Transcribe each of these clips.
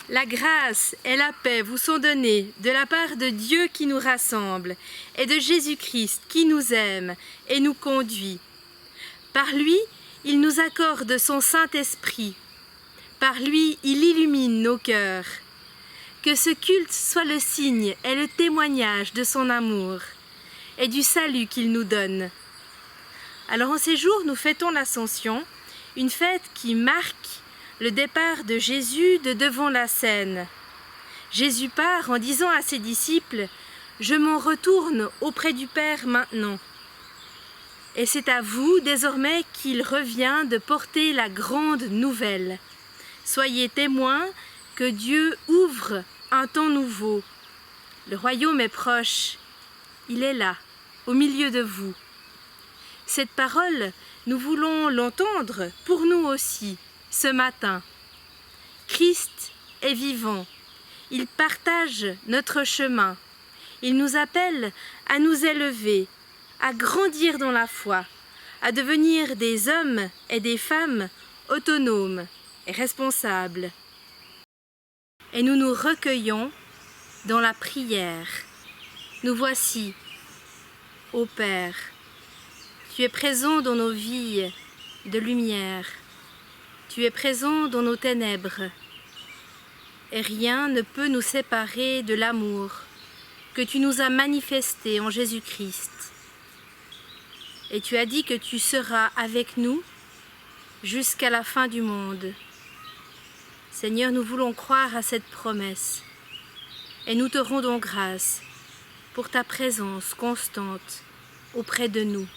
La grâce et la paix vous sont données de la part de Dieu qui nous rassemble et de Jésus-Christ qui nous aime et nous conduit. Par lui, il nous accorde son Saint-Esprit. Par lui, il illumine nos cœurs. Que ce culte soit le signe et le témoignage de son amour et du salut qu'il nous donne. Alors en ces jours, nous fêtons l'Ascension, une fête qui marque le départ de Jésus de devant la scène. Jésus part en disant à ses disciples « Je m'en retourne auprès du Père maintenant ». Et c'est à vous désormais qu'il revient de porter la grande nouvelle. Soyez témoins que Dieu ouvre un temps nouveau. Le royaume est proche, il est là, au milieu de vous. Cette parole, nous voulons l'entendre pour nous aussi, ce matin. Christ est vivant, il partage notre chemin, il nous appelle à nous élever, à grandir dans la foi, à devenir des hommes et des femmes autonomes et responsables. Et nous nous recueillons dans la prière. Nous voici, ô Père, tu es présent dans nos vies de lumière, tu es présent dans nos ténèbres, et rien ne peut nous séparer de l'amour que tu nous as manifesté en Jésus-Christ. Et tu as dit que tu seras avec nous jusqu'à la fin du monde. Seigneur, nous voulons croire à cette promesse et nous te rendons grâce pour ta présence constante auprès de nous.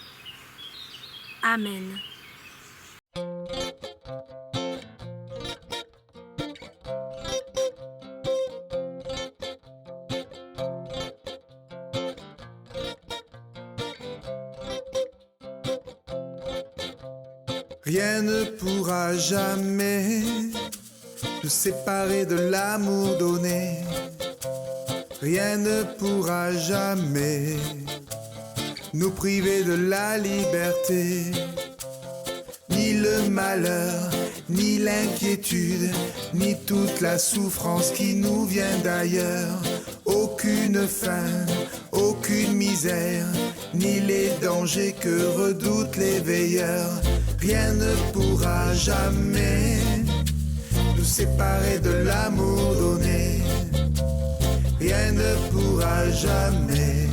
Amen. Rien ne pourra jamais nous séparer de l'amour donné. Rien ne pourra jamais nous priver de la liberté. Ni le malheur, ni l'inquiétude, ni toute la souffrance qui nous vient d'ailleurs. Aucune faim, aucune misère, ni les dangers que redoutent les veilleurs. Rien ne pourra jamais nous séparer de l'amour donné. Rien ne pourra jamais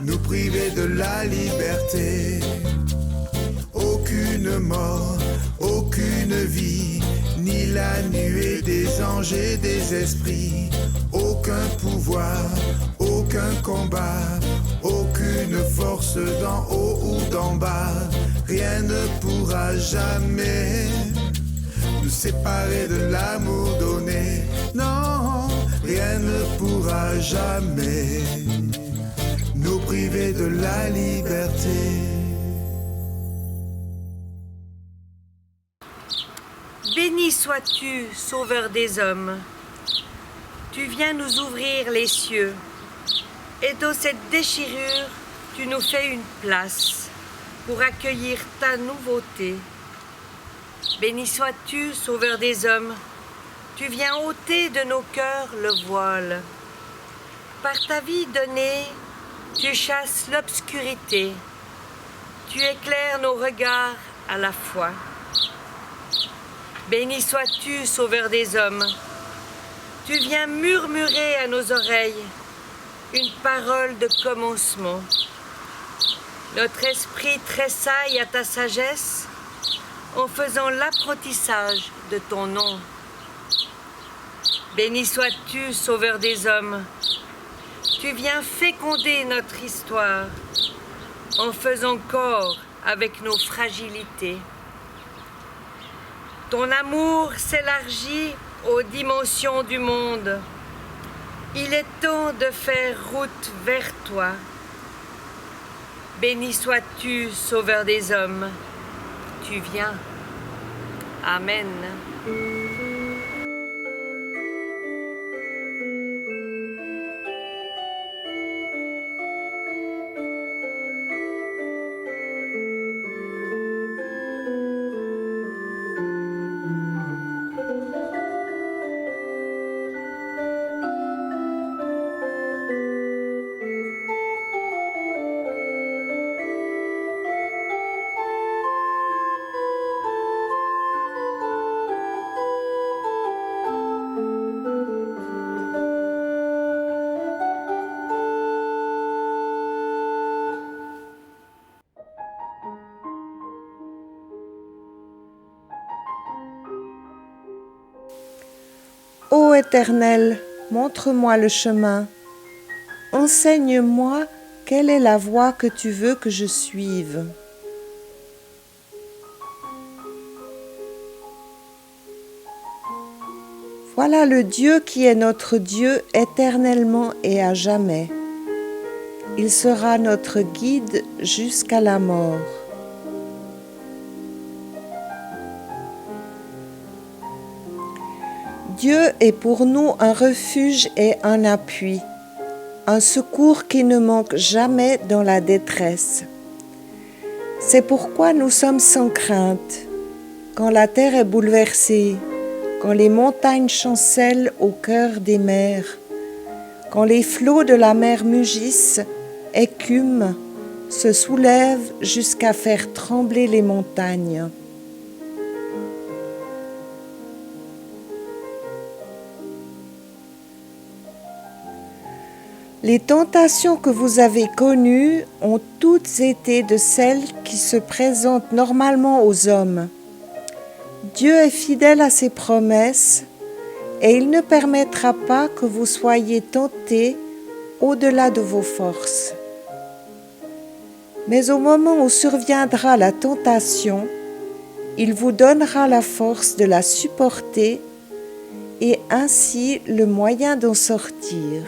nous priver de la liberté. Aucune mort, aucune vie, ni la nuée des anges et des esprits. Aucun pouvoir, aucun combat, aucune force d'en haut ou d'en bas. Rien ne pourra jamais nous séparer de l'amour donné. Non, rien ne pourra jamais nous priver de la liberté. Béni sois-tu, Sauveur des hommes. Tu viens nous ouvrir les cieux, et dans cette déchirure, tu nous fais une place pour accueillir ta nouveauté. Béni sois-tu, Sauveur des hommes. Tu viens ôter de nos cœurs le voile. Par ta vie donnée, tu chasses l'obscurité. Tu éclaires nos regards à la fois. Béni sois-tu, Sauveur des hommes. Tu viens murmurer à nos oreilles une parole de commencement. Notre esprit tressaille à ta sagesse en faisant l'apprentissage de ton nom. Béni sois-tu, Sauveur des hommes. Tu viens féconder notre histoire en faisant corps avec nos fragilités. Ton amour s'élargit aux dimensions du monde. Il est temps de faire route vers toi. Béni sois-tu, Sauveur des hommes. Tu viens. Amen. Ô Éternel, montre-moi le chemin. Enseigne-moi quelle est la voie que tu veux que je suive. Voilà le Dieu qui est notre Dieu éternellement et à jamais. Il sera notre guide jusqu'à la mort. Dieu est pour nous un refuge et un appui, un secours qui ne manque jamais dans la détresse. C'est pourquoi nous sommes sans crainte, quand la terre est bouleversée, quand les montagnes chancellent au cœur des mers, quand les flots de la mer mugissent, écument, se soulèvent jusqu'à faire trembler les montagnes. Les tentations que vous avez connues ont toutes été de celles qui se présentent normalement aux hommes. Dieu est fidèle à ses promesses et il ne permettra pas que vous soyez tentés au-delà de vos forces. Mais au moment où surviendra la tentation, il vous donnera la force de la supporter et ainsi le moyen d'en sortir.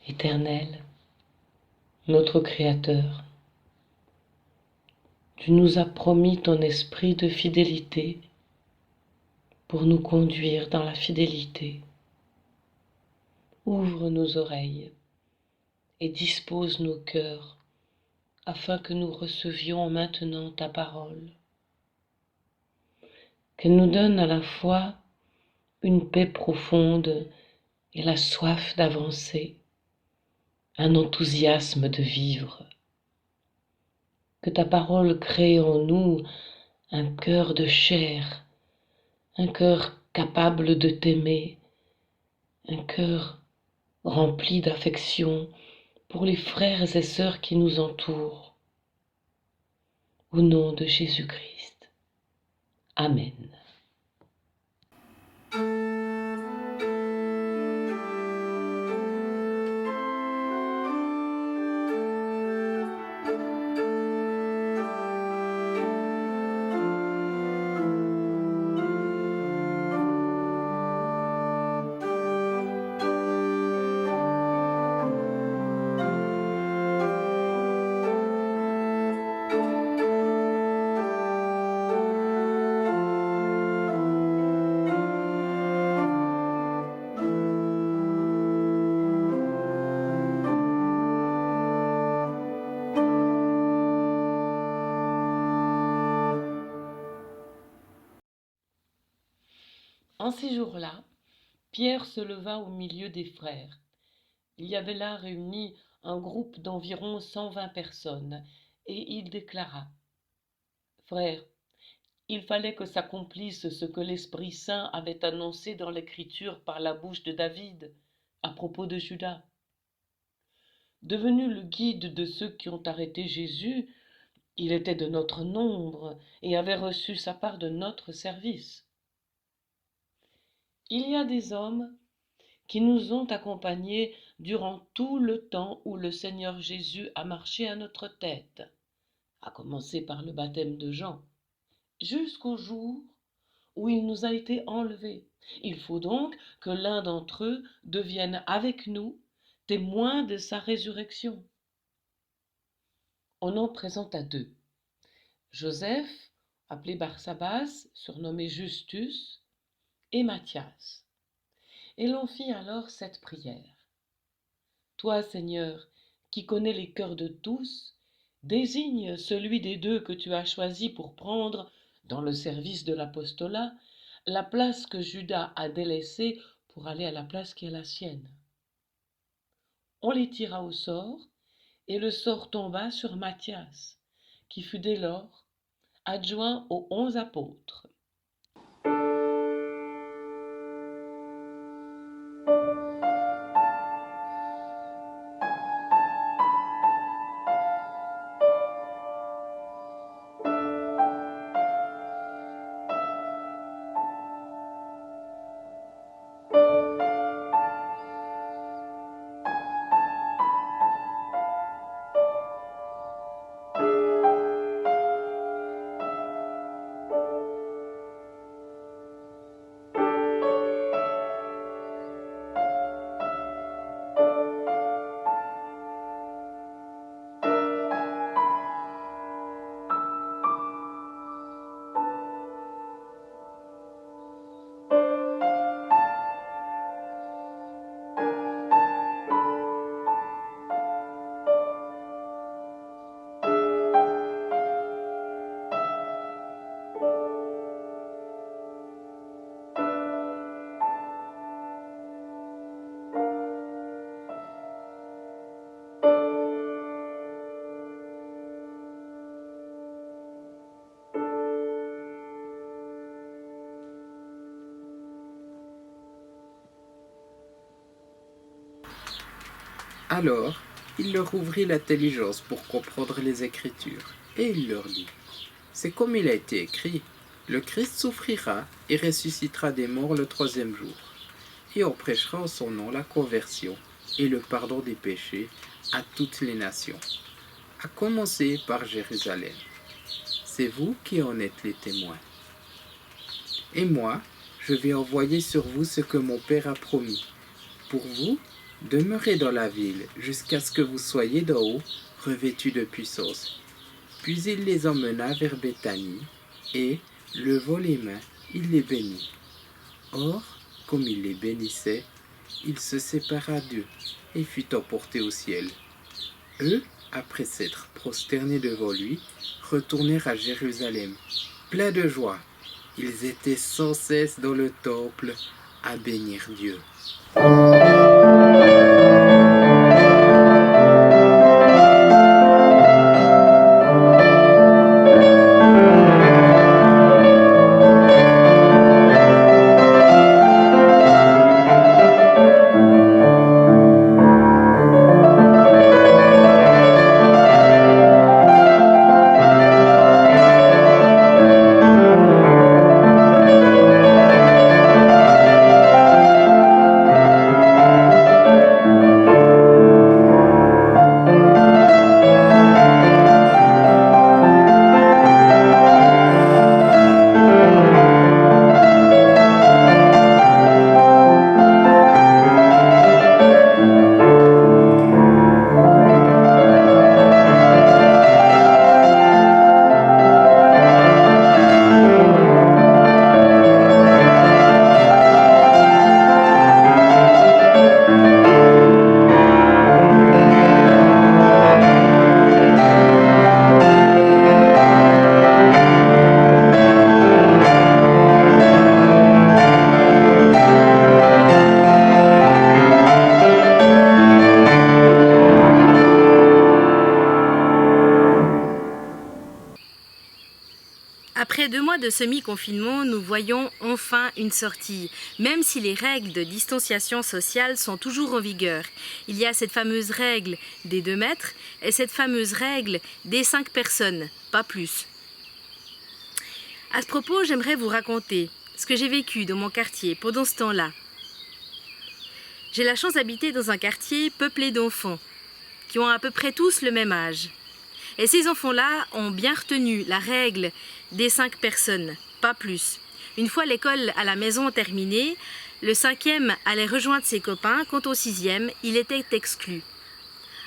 Éternel, notre Créateur, tu nous as promis ton esprit de fidélité pour nous conduire dans la fidélité. Ouvre nos oreilles et dispose nos cœurs afin que nous recevions maintenant ta parole. Qu'elle nous donne à la fois une paix profonde et la soif d'avancer, un enthousiasme de vivre. Que ta parole crée en nous un cœur de chair, un cœur capable de t'aimer, un cœur rempli d'affection pour les frères et sœurs qui nous entourent. Au nom de Jésus-Christ. Amen. En ces jours-là, Pierre se leva au milieu des frères. Il y avait là réuni un groupe d'environ 120 personnes, et il déclara : « Frères, il fallait que s'accomplisse ce que l'Esprit Saint avait annoncé dans l'Écriture par la bouche de David à propos de Judas. Devenu le guide de ceux qui ont arrêté Jésus, il était de notre nombre et avait reçu sa part de notre service. Il y a des hommes qui nous ont accompagnés durant tout le temps où le Seigneur Jésus a marché à notre tête, à commencer par le baptême de Jean, jusqu'au jour où il nous a été enlevé. Il faut donc que l'un d'entre eux devienne avec nous témoin de sa résurrection. » On en présenta deux. Joseph, appelé Barsabas, surnommé Justus, et Matthias. Et l'on fit alors cette prière. Toi, Seigneur, qui connaît les cœurs de tous, désigne celui des deux que tu as choisi pour prendre, dans le service de l'apostolat, la place que Judas a délaissée pour aller à la place qui est la sienne. On les tira au sort, et le sort tomba sur Matthias, qui fut dès lors adjoint aux 11 apôtres. Alors, il leur ouvrit l'intelligence pour comprendre les Écritures, et il leur dit, « C'est comme il a été écrit, le Christ souffrira et ressuscitera des morts le 3e jour, et on prêchera en son nom la conversion et le pardon des péchés à toutes les nations, à commencer par Jérusalem. C'est vous qui en êtes les témoins. Et moi, je vais envoyer sur vous ce que mon Père a promis. Pour vous, demeurez dans la ville jusqu'à ce que vous soyez d'en haut revêtus de puissance. » Puis il les emmena vers Béthanie, et, levant les mains, il les bénit. Or, comme il les bénissait, il se sépara d'eux et fut emporté au ciel. Eux, après s'être prosternés devant lui, retournèrent à Jérusalem, pleins de joie. Ils étaient sans cesse dans le temple à bénir Dieu. Après 2 mois de semi-confinement, nous voyons enfin une sortie, même si les règles de distanciation sociale sont toujours en vigueur. Il y a cette fameuse règle des 2 mètres et cette fameuse règle des 5 personnes, pas plus. À ce propos, j'aimerais vous raconter ce que j'ai vécu dans mon quartier pendant ce temps-là. J'ai la chance d'habiter dans un quartier peuplé d'enfants qui ont à peu près tous le même âge. Et ces enfants-là ont bien retenu la règle des 5 personnes, pas plus. Une fois l'école à la maison terminée, le 5e allait rejoindre ses copains, quant au 6e, il était exclu.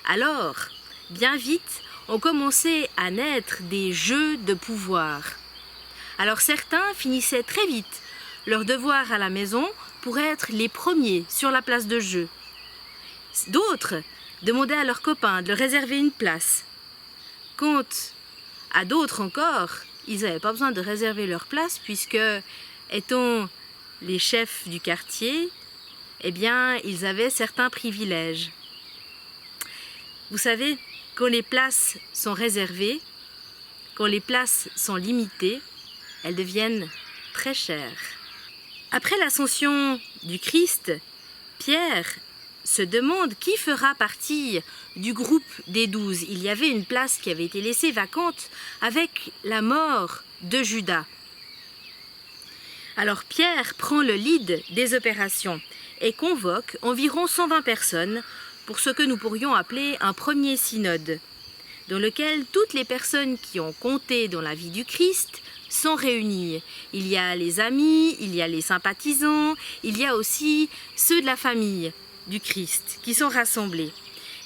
Alors, bien vite, ont commencé à naître des jeux de pouvoir. Alors certains finissaient très vite leur devoir à la maison pour être les premiers sur la place de jeu. D'autres demander à leurs copains de leur réserver une place. Quant à d'autres encore, ils n'avaient pas besoin de réserver leur place puisque, étant les chefs du quartier, eh bien, ils avaient certains privilèges. Vous savez, quand les places sont réservées, quand les places sont limitées, elles deviennent très chères. Après l'ascension du Christ, Pierre se demande qui fera partie du groupe des 12. Il y avait une place qui avait été laissée vacante avec la mort de Judas. Alors Pierre prend le lead des opérations et convoque environ 120 personnes pour ce que nous pourrions appeler un premier synode, dans lequel toutes les personnes qui ont compté dans la vie du Christ sont réunies. Il y a les amis, il y a les sympathisants, il y a aussi ceux de la famille du Christ qui sont rassemblés.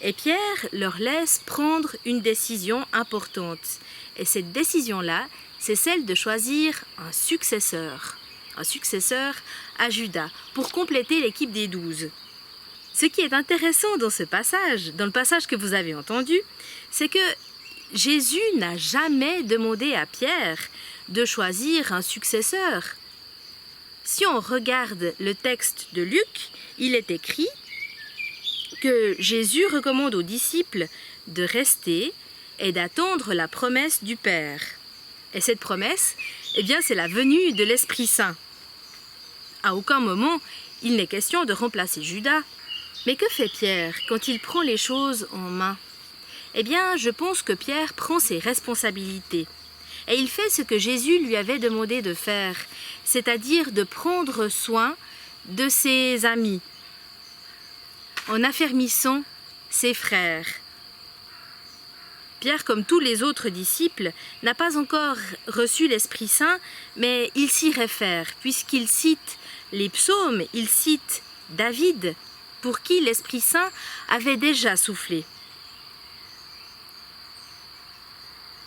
Et Pierre leur laisse prendre une décision importante. Et cette décision-là, c'est celle de choisir un successeur à Judas, pour compléter l'équipe des 12. Ce qui est intéressant dans ce passage, dans le passage que vous avez entendu, c'est que Jésus n'a jamais demandé à Pierre de choisir un successeur. Si on regarde le texte de Luc, il est écrit que Jésus recommande aux disciples de rester et d'attendre la promesse du Père. Et cette promesse, eh bien, c'est la venue de l'Esprit Saint. À aucun moment, il n'est question de remplacer Judas. Mais que fait Pierre quand il prend les choses en main? Eh bien, je pense que Pierre prend ses responsabilités. Et il fait ce que Jésus lui avait demandé de faire, c'est-à-dire de prendre soin de ses amis, en affermissant ses frères. Pierre, comme tous les autres disciples, n'a pas encore reçu l'Esprit Saint, mais il s'y réfère, puisqu'il cite les psaumes, il cite David, pour qui l'Esprit Saint avait déjà soufflé.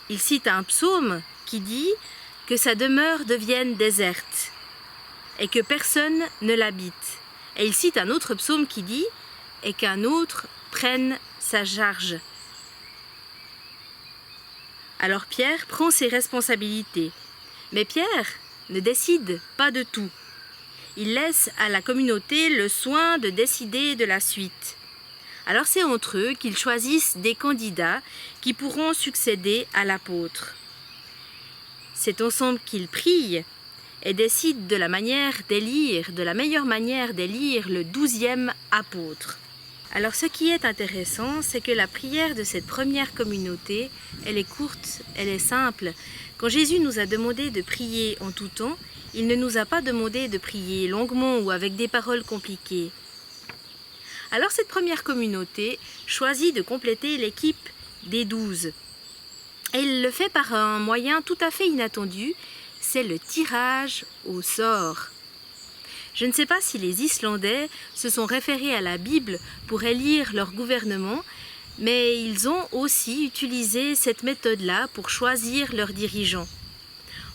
Il cite un psaume qui dit que sa demeure devienne déserte et que personne ne l'habite. Et il cite un autre psaume qui dit « et qu'un autre prenne sa charge ». Alors Pierre prend ses responsabilités. Mais Pierre ne décide pas de tout. Il laisse à la communauté le soin de décider de la suite. Alors c'est entre eux qu'ils choisissent des candidats qui pourront succéder à l'apôtre. C'est ensemble qu'ils prient et décident de la meilleure manière d'élire le 12e apôtre. Alors ce qui est intéressant, c'est que la prière de cette première communauté, elle est courte, elle est simple. Quand Jésus nous a demandé de prier en tout temps, il ne nous a pas demandé de prier longuement ou avec des paroles compliquées. Alors cette première communauté choisit de compléter l'équipe des 12. Et il le fait par un moyen tout à fait inattendu, c'est le tirage au sort. Je ne sais pas si les Islandais se sont référés à la Bible pour élire leur gouvernement, mais ils ont aussi utilisé cette méthode-là pour choisir leurs dirigeants.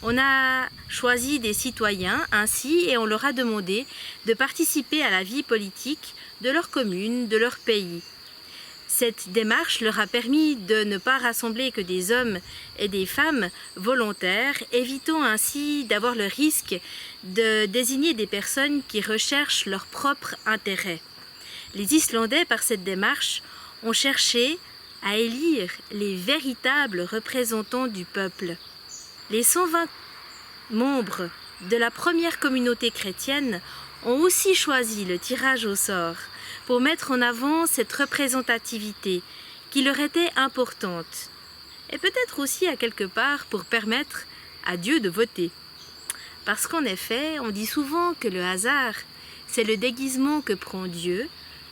On a choisi des citoyens ainsi et on leur a demandé de participer à la vie politique de leur commune, de leur pays. Cette démarche leur a permis de ne pas rassembler que des hommes et des femmes volontaires, évitant ainsi d'avoir le risque de désigner des personnes qui recherchent leur propre intérêt. Les Islandais, par cette démarche, ont cherché à élire les véritables représentants du peuple. Les 120 membres de la première communauté chrétienne ont aussi choisi le tirage au sort pour mettre en avant cette représentativité qui leur était importante et peut-être aussi à quelque part pour permettre à Dieu de voter. Parce qu'en effet, on dit souvent que le hasard, c'est le déguisement que prend Dieu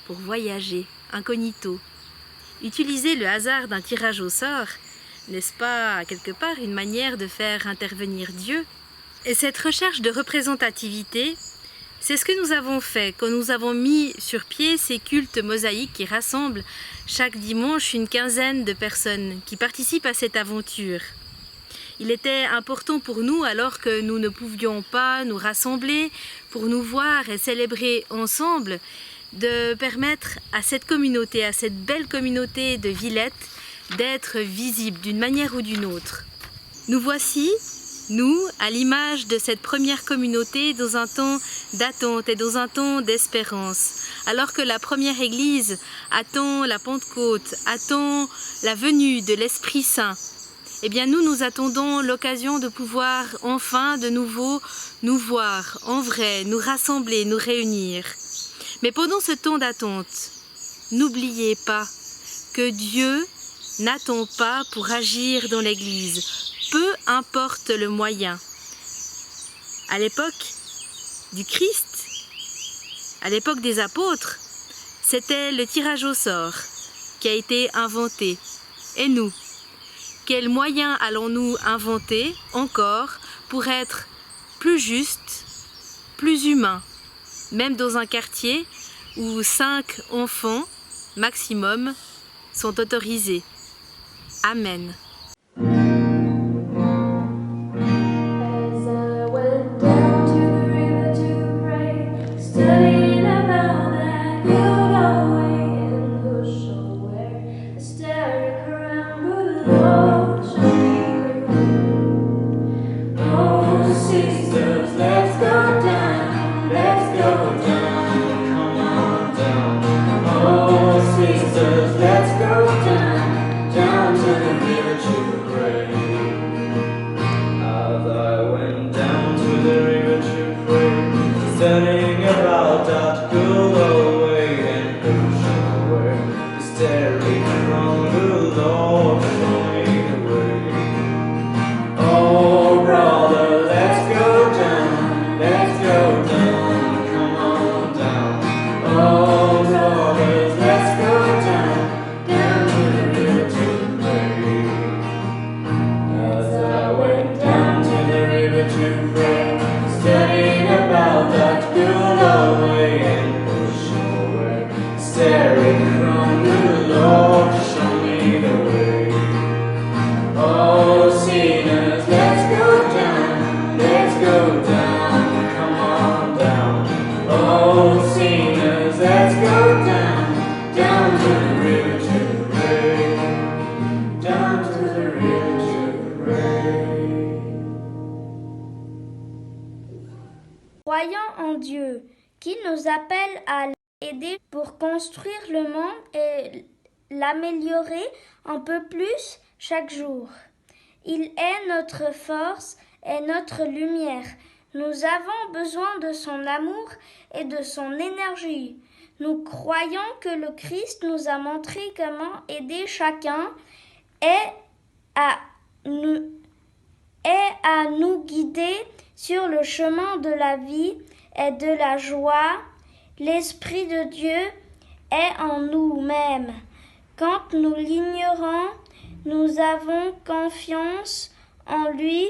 pour voyager incognito. Utiliser le hasard d'un tirage au sort, n'est-ce pas quelque part une manière de faire intervenir Dieu? Et cette recherche de représentativité, c'est ce que nous avons fait quand nous avons mis sur pied ces cultes mosaïques qui rassemblent chaque dimanche une quinzaine de personnes qui participent à cette aventure. Il était important pour nous, alors que nous ne pouvions pas nous rassembler pour nous voir et célébrer ensemble, de permettre à cette communauté, à cette belle communauté de Villette, d'être visible d'une manière ou d'une autre. Nous voici, nous, à l'image de cette première communauté, dans un temps d'attente et dans un temps d'espérance. Alors que la première Église attend la Pentecôte, attend la venue de l'Esprit Saint, eh bien nous attendons l'occasion de pouvoir enfin de nouveau nous voir en vrai, nous rassembler, nous réunir. Mais pendant ce temps d'attente, n'oubliez pas que Dieu n'attend pas pour agir dans l'Église, peu importe le moyen. À l'époque du Christ, à l'époque des apôtres, c'était le tirage au sort qui a été inventé. Et nous, quels moyens allons-nous inventer encore pour être plus justes, plus humains, même dans un quartier où 5 enfants maximum sont autorisés? Amen. Croyant en Dieu, qui nous appelle à l'aider pour construire le monde et l'améliorer un peu plus chaque jour. Il est notre force et notre lumière. Nous avons besoin de son amour et de son énergie. Nous croyons que le Christ nous a montré comment aider chacun et à nous guider sur le chemin de la vie et de la joie. L'Esprit de Dieu est en nous-mêmes. Quand nous l'ignorons, nous avons confiance en lui,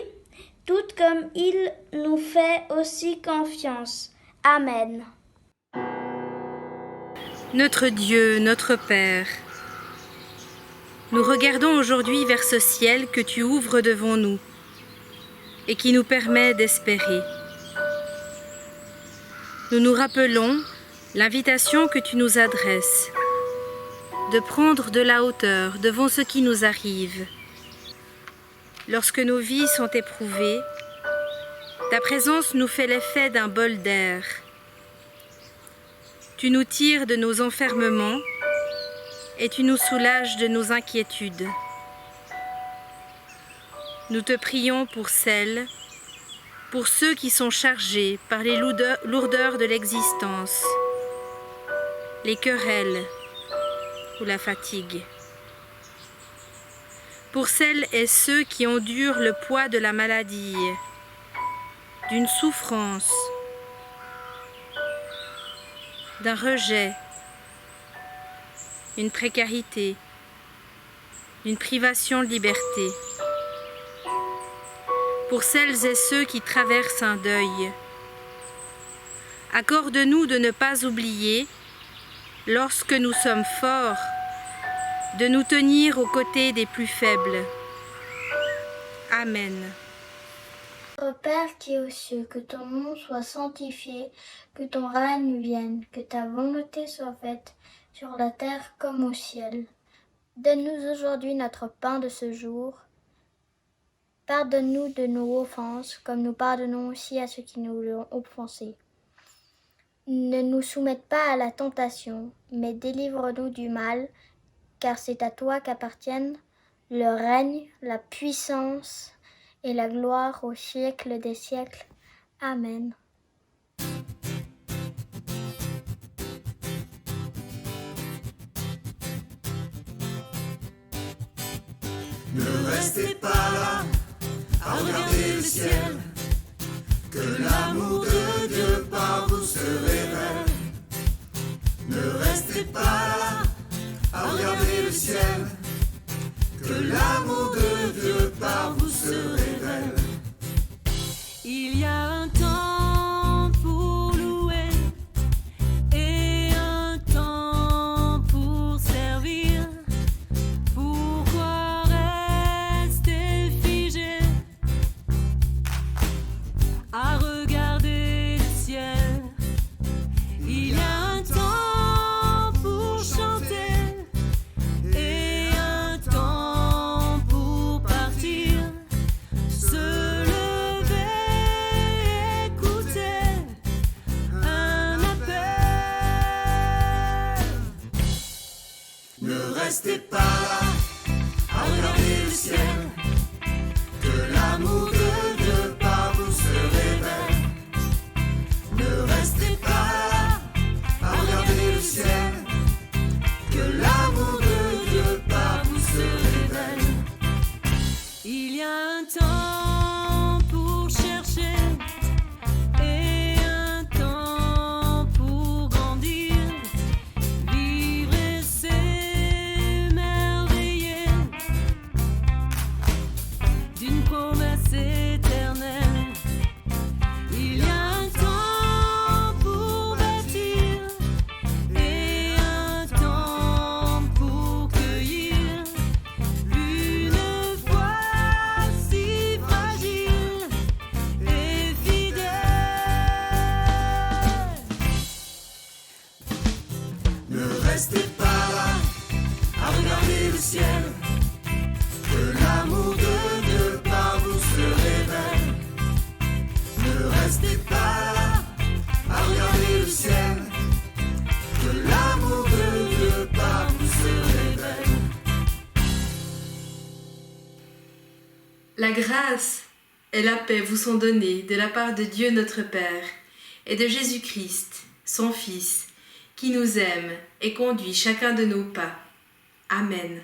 tout comme il nous fait aussi confiance. Amen. Notre Dieu, notre Père, nous regardons aujourd'hui vers ce ciel que tu ouvres devant nous et qui nous permet d'espérer. Nous nous rappelons l'invitation que tu nous adresses, de prendre de la hauteur devant ce qui nous arrive. Lorsque nos vies sont éprouvées, ta présence nous fait l'effet d'un bol d'air. Tu nous tires de nos enfermements et tu nous soulages de nos inquiétudes. Nous te prions pour celles, pour ceux qui sont chargés par les lourdeurs de l'existence, les querelles ou la fatigue. Pour celles et ceux qui endurent le poids de la maladie, d'une souffrance, d'un rejet, d'une précarité, d'une privation de liberté. Pour celles et ceux qui traversent un deuil, accorde-nous de ne pas oublier, lorsque nous sommes forts, de nous tenir aux côtés des plus faibles. Amen. Notre Père qui es aux cieux, que ton nom soit sanctifié, que ton règne vienne, que ta volonté soit faite sur la terre comme au ciel. Donne-nous aujourd'hui notre pain de ce jour. Pardonne-nous de nos offenses, comme nous pardonnons aussi à ceux qui nous l'ont offensés. Ne nous soumette pas à la tentation, mais délivre-nous du mal, car c'est à toi qu'appartiennent le règne, la puissance et la gloire au siècle des siècles. Amen. Ne restez pas là à regarder le ciel, que l'amour de Dieu par vous se révèle. Ne restez pas là à regarder le ciel, que l'amour de Dieu par vous se révèle. Il y a un temps pour louer et un temps pour servir. Pourquoi rester figé à regarder le ciel? Il y a un temps pour chanter et un temps pour partir. Se lever, écouter un appel. Ne restez pas là à regarder le ciel, que l'amour de Dieu par vous se révèle. Ne restez pas là à regarder le ciel, que l'amour de Dieu par vous se révèle. Il y a un temps pour chercher et un temps pour grandir, vivre et s'émerveiller d'une promesse éternelle. Il y a un temps pour bâtir et un temps pour cueillir une foi si fragile et fidèle. Ne restez pas là à regarder le ciel, que l'amour de Dieu par vous se révèle. Ne restez pas là à regarder le ciel, que l'amour de Dieu par vous se révèle. La grâce et la paix vous sont données de la part de Dieu notre Père et de Jésus-Christ, son Fils, qui nous aime et conduit chacun de nos pas. Amen.